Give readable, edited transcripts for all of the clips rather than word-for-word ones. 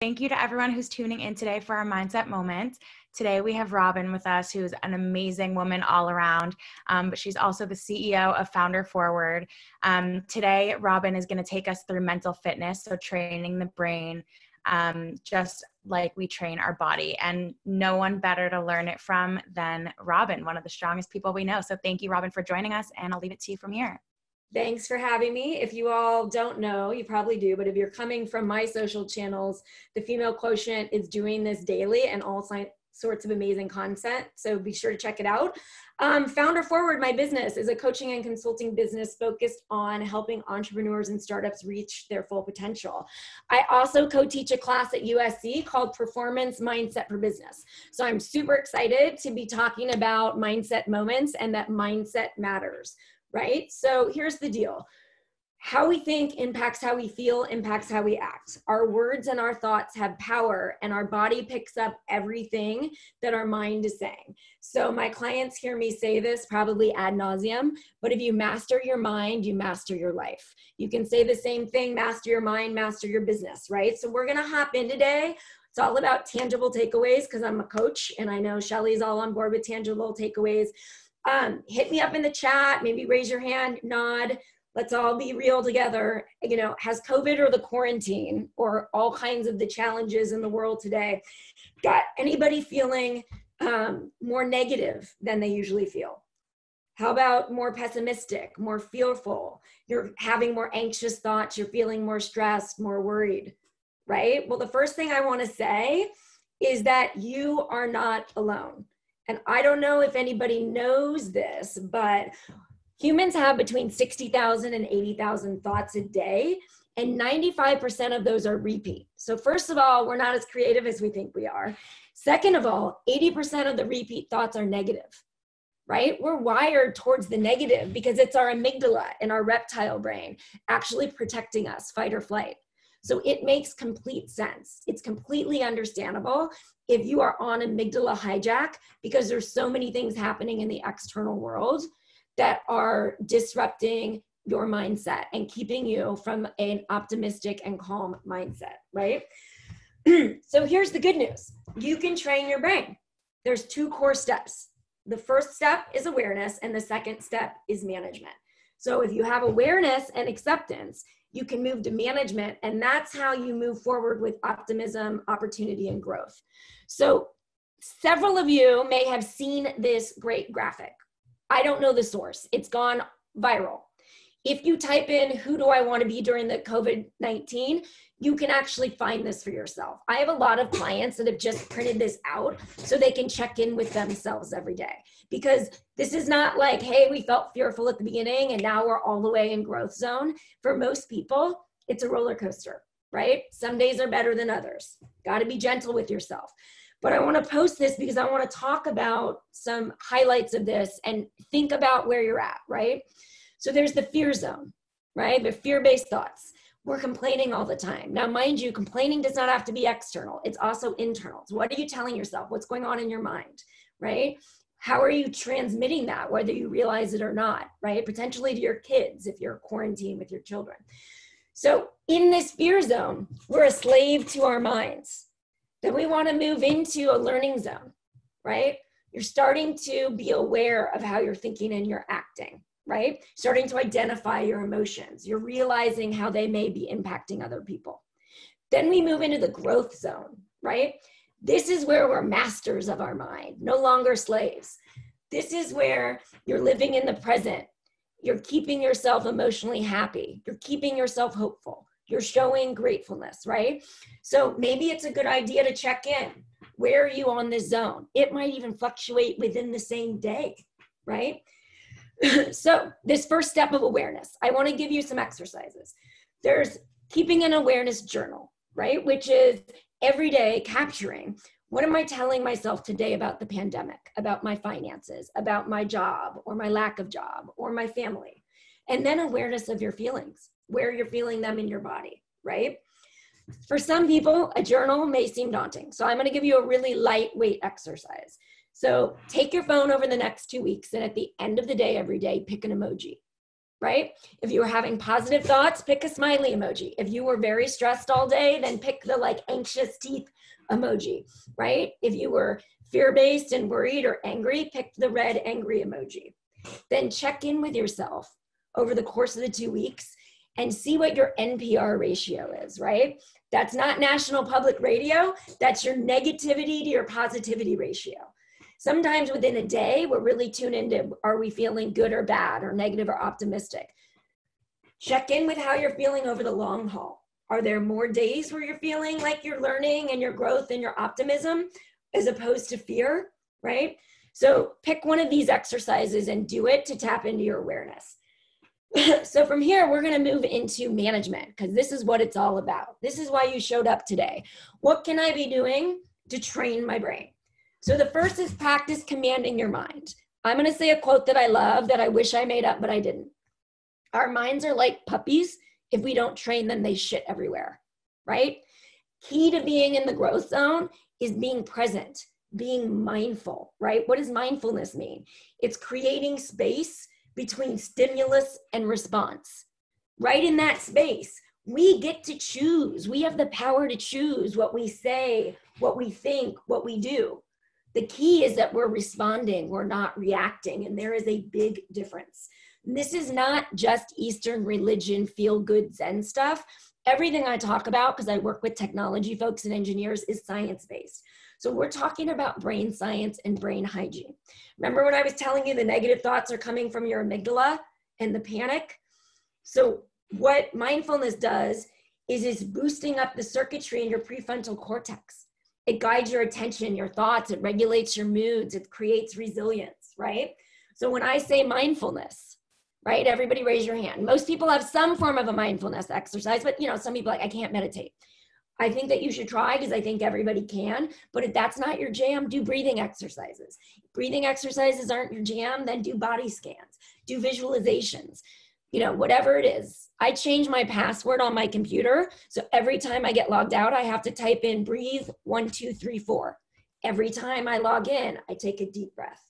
Thank you to everyone who's tuning in today for our Mindset Moment. Today we have Robyn with us, who's an amazing woman all around, but she's also the CEO of Female Quotient. Today, Robyn is going to take us through mental fitness, so training the brain, just like we train our body. And no one better to learn it from than Robyn, one of the strongest people we know. So thank you, Robyn, for joining us, and I'll leave it to you from here. Thanks for having me. If you all don't know, you probably do, but if you're coming from my social channels, the Female Quotient is doing this daily and all sorts of amazing content. So be sure to check it out. Founder Forward, my business, is a coaching and consulting business focused on helping entrepreneurs and startups reach their full potential. I also co-teach a class at USC called Performance Mindset for Business. So I'm super excited to be talking about mindset moments and that mindset matters. Right? So here's the deal. How we think impacts how we feel, impacts how we act. Our words and our thoughts have power, and our body picks up everything that our mind is saying. So my clients hear me say this probably ad nauseum, but if you master your mind, you master your life. You can say the same thing, master your mind, master your business, right? So we're going to hop in today. It's all about tangible takeaways because I'm a coach, and I know Shelly's all on board with tangible takeaways. Hit me up in the chat, maybe raise your hand, nod. Let's all be real together. You know, has COVID or the quarantine or all kinds of the challenges in the world today got anybody feeling more negative than they usually feel? How about more pessimistic, more fearful? You're having more anxious thoughts. You're feeling more stressed, more worried, right? Well, the first thing I want to say is that you are not alone. And I don't know if anybody knows this, but humans have between 60,000 and 80,000 thoughts a day, and 95% of those are repeat. So first of all, we're not as creative as we think we are. Second of all, 80% of the repeat thoughts are negative, right? We're wired towards the negative because it's our amygdala and our reptile brain actually protecting us, fight or flight. So it makes complete sense. It's completely understandable if you are on amygdala hijack because there's so many things happening in the external world that are disrupting your mindset and keeping you from an optimistic and calm mindset, right? So here's the good news. You can train your brain. There's two core steps. The first step is awareness, and the second step is management. So if you have awareness and acceptance, you can move to management, and that's how you move forward with optimism, opportunity, and growth. So several of you may have seen this great graphic. I don't know the source. It's gone viral. If you type in, who do I want to be during the COVID-19, you can actually find this for yourself. I have a lot of clients that have just printed this out so they can check in with themselves every day. Because this is not like, hey, we felt fearful at the beginning and now we're all the way in growth zone. For most people, it's a roller coaster, right? Some days are better than others. Got to be gentle with yourself. But I want to post this because I want to talk about some highlights of this and think about where you're at, right? So there's the fear zone, right? The fear-based thoughts. We're complaining all the time. Now, mind you, complaining does not have to be external. It's also internal. So what are you telling yourself? What's going on in your mind, right? How are you transmitting that, whether you realize it or not, right? Potentially to your kids if you're quarantined with your children. So in this fear zone, we're a slave to our minds. Then we want to move into a learning zone, right? You're starting to be aware of how you're thinking and you're acting, right? Starting to identify your emotions. You're realizing how they may be impacting other people. Then we move into the growth zone, right? This is where we're masters of our mind, no longer slaves. This is where you're living in the present. You're keeping yourself emotionally happy. You're keeping yourself hopeful. You're showing gratefulness, right? So maybe it's a good idea to check in. Where are you on this zone? It might even fluctuate within the same day, right? So this first step of awareness, I want to give you some exercises. There's keeping an awareness journal, right? Which is every day capturing, what am I telling myself today about the pandemic, about my finances, about my job or my lack of job or my family? And then awareness of your feelings, where you're feeling them in your body, right? For some people, a journal may seem daunting. So I'm going to give you a really lightweight exercise. So take your phone over the next 2 weeks, and at the end of the day, every day, pick an emoji. right? If you were having positive thoughts, pick a smiley emoji. If you were very stressed all day, then pick the like anxious teeth emoji, right? If you were fear-based and worried or angry, pick the red angry emoji. Then check in with yourself over the course of the 2 weeks and see what your NPR ratio is, right? That's not national public radio. That's your negativity to your positivity ratio. Sometimes within a day, we're really tuned into, are we feeling good or bad, or negative or optimistic? Check in with how you're feeling over the long haul. Are there more days where you're feeling like you're learning and your growth and your optimism as opposed to fear, right? So pick one of these exercises and do it to tap into your awareness. So from here, we're going to move into management, because this is what it's all about. This is why you showed up today. What can I be doing to train my brain? So the first is practice commanding your mind. I'm going to say a quote that I love that I wish I made up, but I didn't. Our minds are like puppies. If we don't train them, they shit everywhere, right? Key to being in the growth zone is being present, being mindful, right? What does mindfulness mean? It's creating space between stimulus and response. Right in that space, we get to choose. We have the power to choose what we say, what we think, what we do. The key is that we're responding, we're not reacting, and there is a big difference. And this is not just Eastern religion, feel-good Zen stuff. Everything I talk about, because I work with technology folks and engineers, is science-based. So we're talking about brain science and brain hygiene. Remember when I was telling you the negative thoughts are coming from your amygdala and the panic? So what mindfulness does is it's boosting up the circuitry in your prefrontal cortex. It guides your attention, your thoughts, it regulates your moods, it creates resilience, right? So when I say mindfulness, right, everybody raise your hand. Most people have some form of a mindfulness exercise, but some people are like, I can't meditate. I think that you should try, because I think everybody can, but if that's not your jam, do breathing exercises. Breathing exercises aren't your jam, then do body scans, do visualizations, whatever it is. I change my password on my computer, so every time I get logged out, I have to type in breathe 1, 2, 3, 4. Every time I log in, I take a deep breath.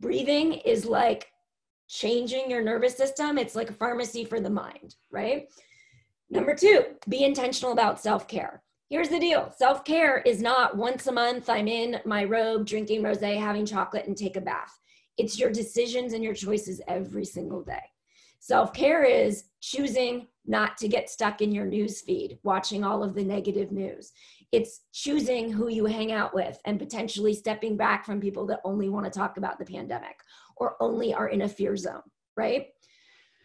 Breathing is like changing your nervous system. It's like a pharmacy for the mind, right? Number 2, be intentional about self-care. Here's the deal. Self-care is not once a month, I'm in my robe, drinking rosé, having chocolate, and take a bath. It's your decisions and your choices every single day. Self-care is choosing not to get stuck in your news feed, watching all of the negative news. It's choosing who you hang out with and potentially stepping back from people that only want to talk about the pandemic or only are in a fear zone, right?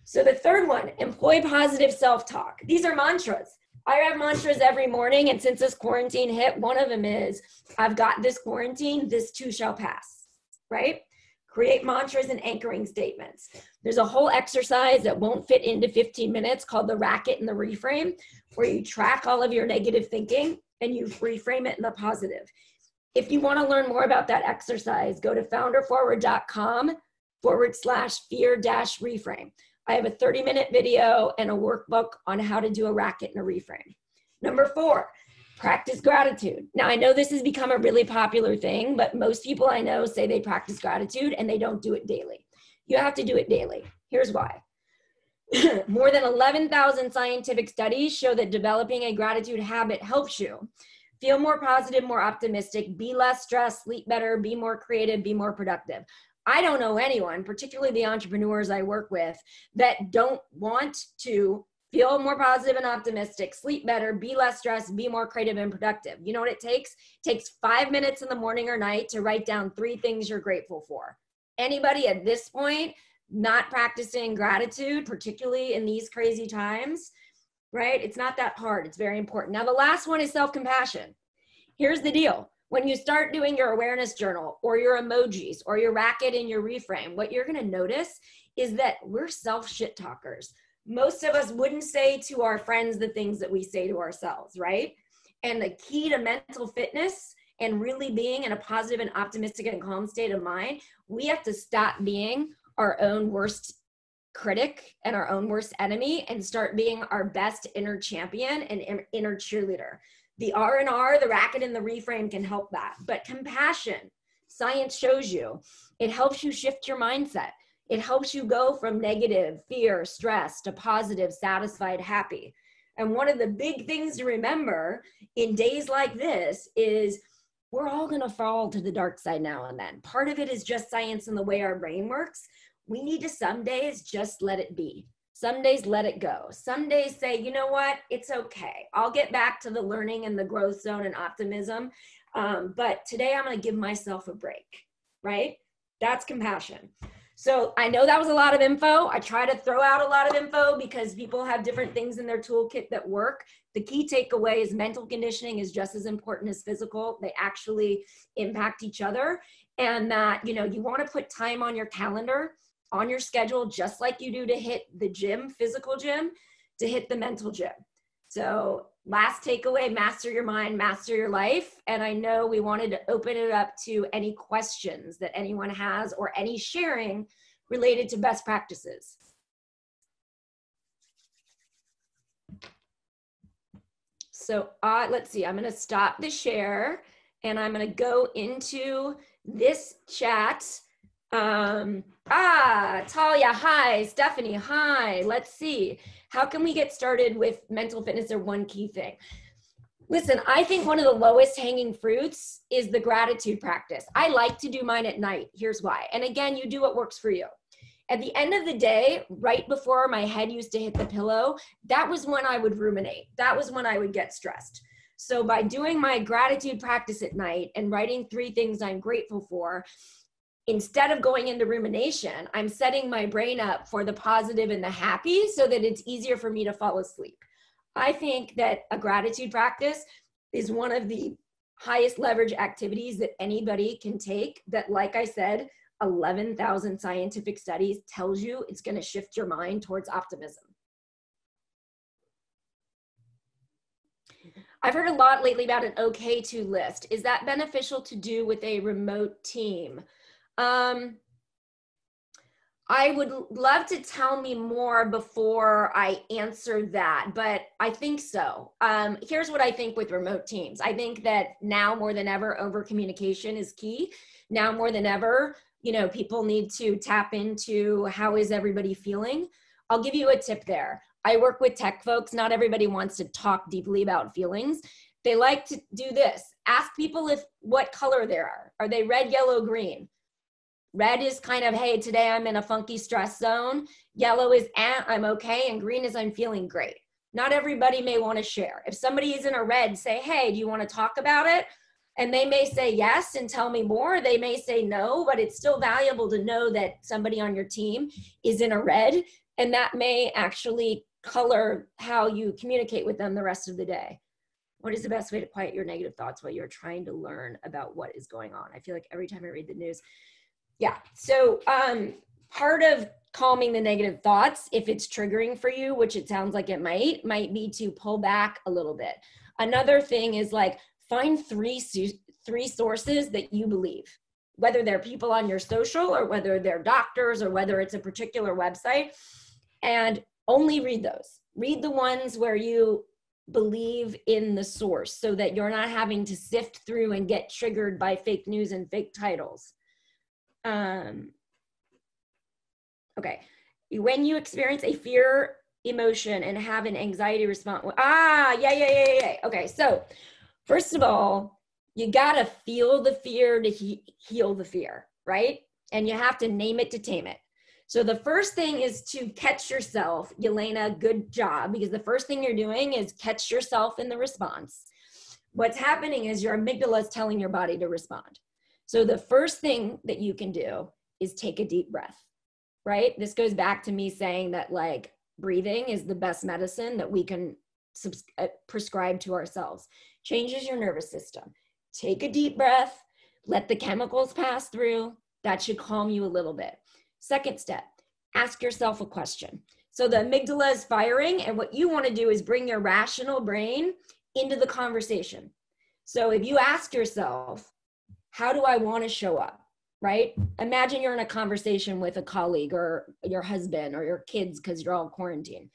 So the third one, employ positive self-talk. These are mantras. I have mantras every morning, and since this quarantine hit, one of them is, I've got this quarantine, this too shall pass, right? Create mantras and anchoring statements. There's a whole exercise that won't fit into 15 minutes called the racket and the reframe, where you track all of your negative thinking and you reframe it in the positive. If you want to learn more about that exercise, go to founderforward.com/fear-reframe. I have a 30-minute video and a workbook on how to do a racket and a reframe. Number 4, practice gratitude. Now, I know this has become a really popular thing, but most people I know say they practice gratitude and they don't do it daily. You have to do it daily. Here's why. More than 11,000 scientific studies show that developing a gratitude habit helps you feel more positive, more optimistic, be less stressed, sleep better, be more creative, be more productive. I don't know anyone, particularly the entrepreneurs I work with, that don't want to feel more positive and optimistic, sleep better, be less stressed, be more creative and productive. You know what it takes? It takes 5 minutes in the morning or night to write down 3 things you're grateful for. Anybody at this point not practicing gratitude, particularly in these crazy times, right? It's not that hard. It's very important. Now, the last one is self-compassion. Here's the deal. When you start doing your awareness journal or your emojis or your racket and your reframe, what you're going to notice is that we're self-shit talkers. Most of us wouldn't say to our friends the things that we say to ourselves, right? And the key to mental fitness and really being in a positive and optimistic and calm state of mind, we have to stop being our own worst critic and our own worst enemy and start being our best inner champion and inner cheerleader. The R&R, the racket, and the reframe can help that. But compassion, science shows you, it helps you shift your mindset. It helps you go from negative, fear, stress to positive, satisfied, happy. And one of the big things to remember in days like this is we're all going to fall to the dark side now and then. Part of it is just science and the way our brain works. We need to some days just let it be. Some days let it go. Some days say, you know what, it's okay. I'll get back to the learning and the growth zone and optimism. But today I'm going to give myself a break, right? That's compassion. So I know that was a lot of info. I try to throw out a lot of info because people have different things in their toolkit that work. The key takeaway is mental conditioning is just as important as physical. They actually impact each other. And that, you know, you want to put time on your calendar, on your schedule, just like you do to hit the gym, physical gym, to hit the mental gym. So last takeaway, master your mind, master your life. And I know we wanted to open it up to any questions that anyone has or any sharing related to best practices. So let's see, I'm going to stop the share and I'm going to go into this chat. Talia, hi. Stephanie, hi. Let's see. How can we get started with mental fitness or one key thing? Listen, I think one of the lowest hanging fruits is the gratitude practice. I like to do mine at night. Here's why. And again, you do what works for you. At the end of the day, right before my head used to hit the pillow, that was when I would ruminate. That was when I would get stressed. So by doing my gratitude practice at night and writing 3 things I'm grateful for, instead of going into rumination, I'm setting my brain up for the positive and the happy so that it's easier for me to fall asleep. I think that a gratitude practice is one of the highest leverage activities that anybody can take that, like I said, 11,000 scientific studies tells you it's going to shift your mind towards optimism. I've heard a lot lately about an okay to list. Is that beneficial to do with a remote team? I would love to tell me more before I answer that, but I think so. Here's what I think with remote teams. I think that now more than ever, over communication is key. Now more than ever, you know, people need to tap into how is everybody feeling. I'll give you a tip there. I work with tech folks. Not everybody wants to talk deeply about feelings. They like to do this. Ask people what color they are. Are they red, yellow, green? Red is kind of, hey, today I'm in a funky stress zone. Yellow is, I'm okay. And green is, I'm feeling great. Not everybody may want to share. If somebody is in a red, say, hey, do you want to talk about it? And they may say yes and tell me more. They may say no, but it's still valuable to know that somebody on your team is in a red, and that may actually color how you communicate with them the rest of the day. What is the best way to quiet your negative thoughts while you're trying to learn about what is going on? I feel like every time I read the news. Yeah, so part of calming the negative thoughts, if it's triggering for you, which it sounds like it might be to pull back a little bit. Another thing is like find three sources that you believe, whether they're people on your social or whether they're doctors or whether it's a particular website, and only read those. Read the ones where you believe in the source so that you're not having to sift through and get triggered by fake news and fake titles. Okay. When you experience a fear emotion and have an anxiety response, yeah. Okay. So first of all, you got to feel the fear to heal the fear, right? And you have to name it to tame it. So the first thing is to catch yourself. Yelena, good job, because the first thing you're doing is catch yourself in the response. What's happening is your amygdala is telling your body to respond. So the first thing that you can do is take a deep breath, right? This goes back to me saying that like breathing is the best medicine that we can prescribe to ourselves. Changes your nervous system. Take a deep breath, let the chemicals pass through. That should calm you a little bit. Second step, ask yourself a question. So the amygdala is firing, and what you want to do is bring your rational brain into the conversation. So if you ask yourself, how do I want to show up, right? Imagine you're in a conversation with a colleague or your husband or your kids because you're all quarantined.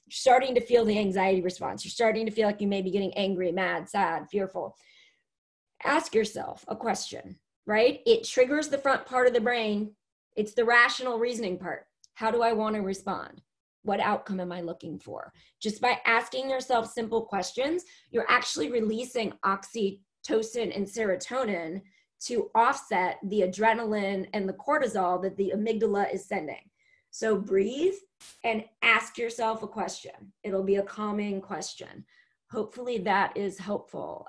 You're starting to feel the anxiety response. You're starting to feel like you may be getting angry, mad, sad, fearful. Ask yourself a question, right? It triggers the front part of the brain It's the rational reasoning part. How do I want to respond? What outcome am I looking for? Just by asking yourself simple questions, you're actually releasing oxytocin and serotonin to offset the adrenaline and the cortisol that the amygdala is sending. So breathe and ask yourself a question. It'll be a calming question. Hopefully that is helpful.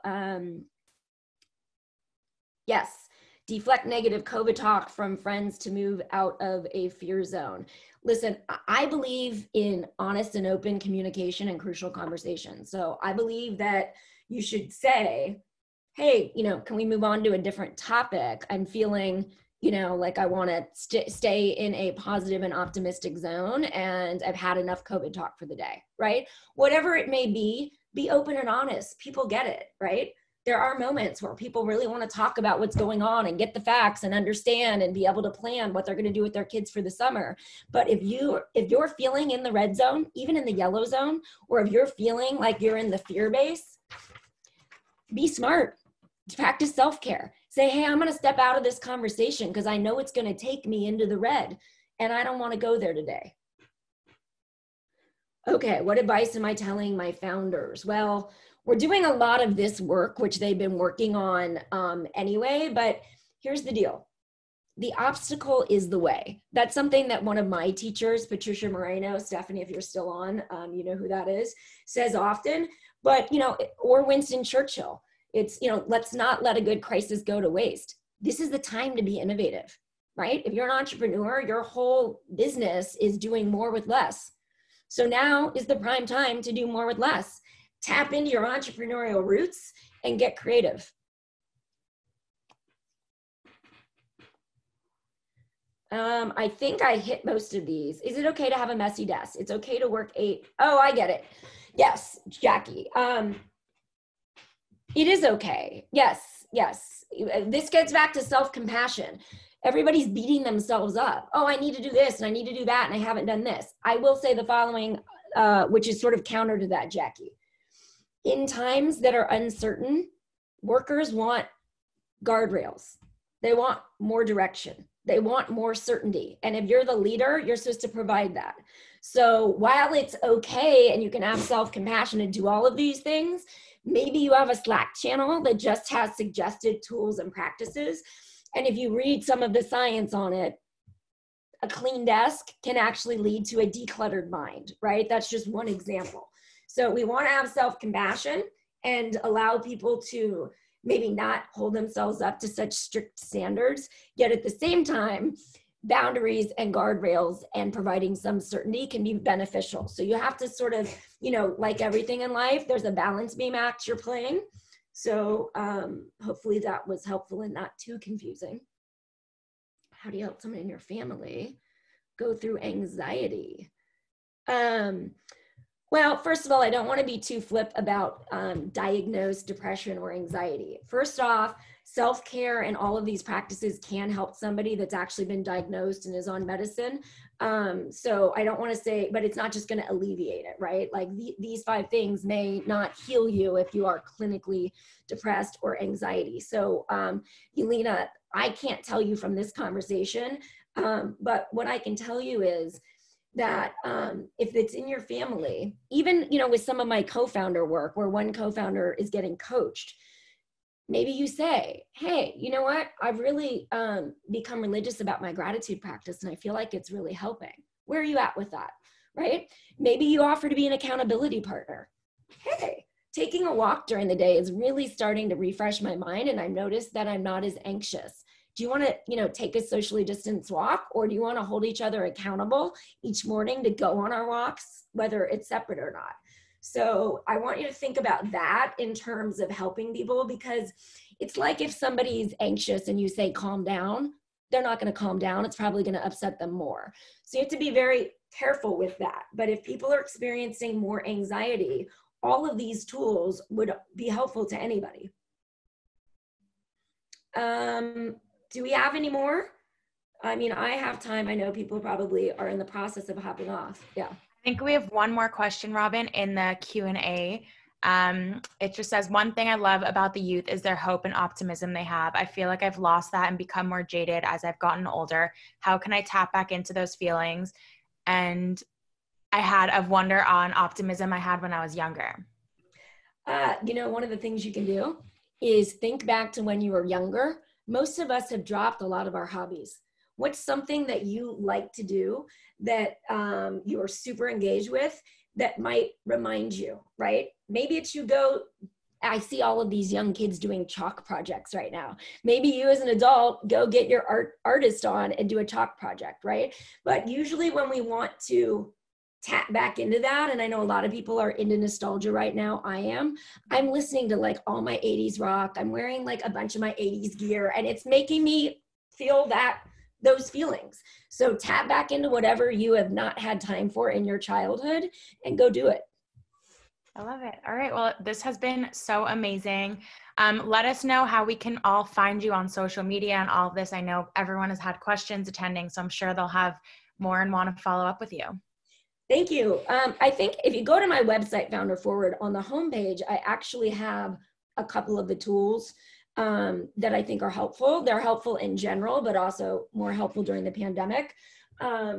Yes, deflect negative COVID talk from friends to move out of a fear zone. Listen, I believe in honest and open communication and crucial conversation. So I believe that you should say, hey, can we move on to a different topic? I'm feeling, like I want to stay in a positive and optimistic zone, and I've had enough COVID talk for the day, right? Whatever it may be open and honest. People get it, right? There are moments where people really want to talk about what's going on and get the facts and understand and be able to plan what they're going to do with their kids for the summer. But if you're feeling in the red zone, even in the yellow zone, or if you're feeling like you're in the fear base, be smart. Practice self-care. Say, hey, I'm going to step out of this conversation because I know it's going to take me into the red and I don't want to go there today. Okay, what advice am I telling my founders? Well, we're doing a lot of this work, which they've been working on anyway, but here's the deal. The obstacle is the way. That's something that one of my teachers, Patricia Moreno, Stephanie, if you're still on, you know who that is, says often, but, or Winston Churchill. It's, let's not let a good crisis go to waste. This is the time to be innovative, right? If you're an entrepreneur, your whole business is doing more with less. So now is the prime time to do more with less. Tap into your entrepreneurial roots and get creative. I think I hit most of these. Is it okay to have a messy desk? It's okay to work 8. Oh, I get it. Yes, Jackie. It is okay. Yes. This gets back to self-compassion. Everybody's beating themselves up. Oh, I need to do this and I need to do that and I haven't done this. I will say the following, which is sort of counter to that, Jackie. In times that are uncertain, workers want guardrails. They want more direction. They want more certainty. And if you're the leader, you're supposed to provide that. So while it's okay and you can have self-compassion and do all of these things, maybe you have a Slack channel that just has suggested tools and practices. And if you read some of the science on it, a clean desk can actually lead to a decluttered mind, right? That's just one example. So we want to have self-compassion and allow people to maybe not hold themselves up to such strict standards, yet at the same time, boundaries and guardrails and providing some certainty can be beneficial. So you have to sort of, like everything in life, there's a balance beam act you're playing. So hopefully that was helpful and not too confusing. How do you help someone in your family go through anxiety? Well, first of all, I don't want to be too flip about diagnosed depression or anxiety. First off, self-care and all of these practices can help somebody that's actually been diagnosed and is on medicine. So I don't want to say, but it's not just going to alleviate it, right? Like these 5 things may not heal you if you are clinically depressed or anxiety. So Elena, I can't tell you from this conversation, but what I can tell you is that if it's in your family, even, with some of my co-founder work where one co-founder is getting coached, maybe you say, hey, you know what? I've really become religious about my gratitude practice and I feel like it's really helping. Where are you at with that, right? Maybe you offer to be an accountability partner. Hey, taking a walk during the day is really starting to refresh my mind and I've noticed that I'm not as anxious. Do you want to, take a socially distanced walk, or do you want to hold each other accountable each morning to go on our walks, whether it's separate or not? So I want you to think about that in terms of helping people, because it's like if somebody's anxious and you say, calm down, they're not going to calm down. It's probably going to upset them more. So you have to be very careful with that. But if people are experiencing more anxiety, all of these tools would be helpful to anybody. Do we have any more? I mean, I have time. I know people probably are in the process of hopping off. Yeah. I think we have one more question, Robyn, in the Q&A. It just says, one thing I love about the youth is their hope and optimism they have. I feel like I've lost that and become more jaded as I've gotten older. How can I tap back into those feelings and I had of wonder and optimism I had when I was younger? One of the things you can do is think back to when you were younger. Most of us have dropped a lot of our hobbies. What's something that you like to do that you're super engaged with that might remind you, right? Maybe it's I see all of these young kids doing chalk projects right now. Maybe you as an adult go get your artist on and do a chalk project, right? But usually when we want to tap back into that, and I know a lot of people are into nostalgia right now, I'm listening to like all my 80s rock. I'm wearing like a bunch of my 80s gear, and it's making me feel those feelings. So tap back into whatever you have not had time for in your childhood and go do it. I love it. All right. Well, this has been so amazing. Let us know how we can all find you on social media and all of this. I know everyone has had questions attending, so I'm sure they'll have more and want to follow up with you. Thank you. I think if you go to my website, Founder Forward, on the homepage, I actually have a couple of the tools that I think are helpful. They're helpful in general, but also more helpful during the pandemic. I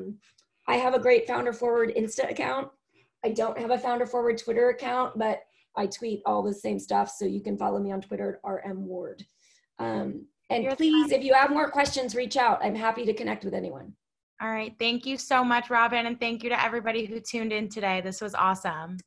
have a great Founder Forward Insta account. I don't have a Founder Forward Twitter account, but I tweet all the same stuff. So you can follow me on Twitter at rmward. And please, if you have more questions, reach out. I'm happy to connect with anyone. All right. Thank you so much, Robyn. And thank you to everybody who tuned in today. This was awesome.